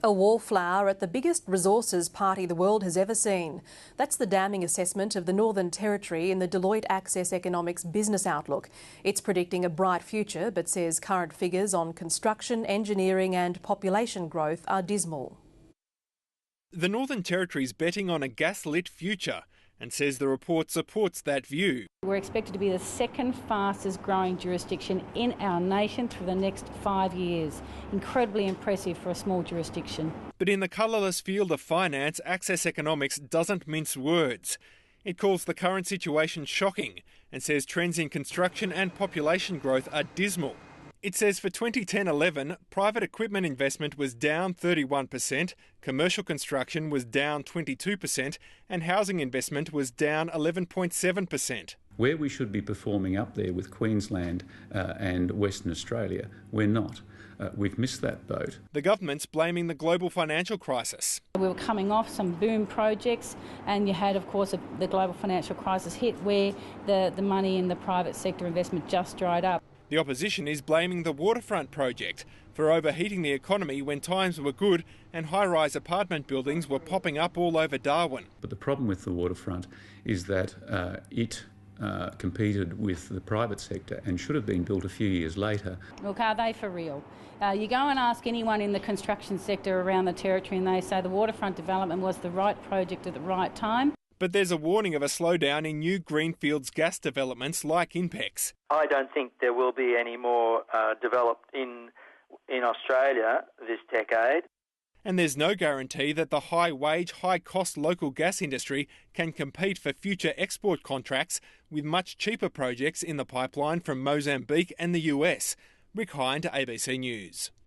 A wallflower at the biggest resources party the world has ever seen. That's the damning assessment of the Northern Territory in the Deloitte Access Economics Business Outlook. It's predicting a bright future, but says current figures on construction, engineering and population growth are dismal. The Northern Territory's betting on a gas-lit future and says the report supports that view. We're expected to be the second fastest growing jurisdiction in our nation through the next 5 years. Incredibly impressive for a small jurisdiction. But in the colourless field of finance, Access Economics doesn't mince words. It calls the current situation shocking and says trends in construction and population growth are dismal. It says for 2010-11, private equipment investment was down 31%, commercial construction was down 22%, and housing investment was down 11.7%. Where we should be performing up there with Queensland and Western Australia, we're not. We've missed that boat. The government's blaming the global financial crisis. We were coming off some boom projects and you had, of course, the global financial crisis hit where the money in the private sector investment just dried up. The opposition is blaming the Waterfront project for overheating the economy when times were good and high-rise apartment buildings were popping up all over Darwin. But the problem with the Waterfront is that it competed with the private sector and should have been built a few years later. Look, are they for real? You go and ask anyone in the construction sector around the Territory and they say the Waterfront development was the right project at the right time. But there's a warning of a slowdown in new greenfields gas developments like INPEX. I don't think there will be any more developed in Australia this decade. And there's no guarantee that the high-wage, high-cost local gas industry can compete for future export contracts with much cheaper projects in the pipeline from Mozambique and the US. Rick Hine to ABC News.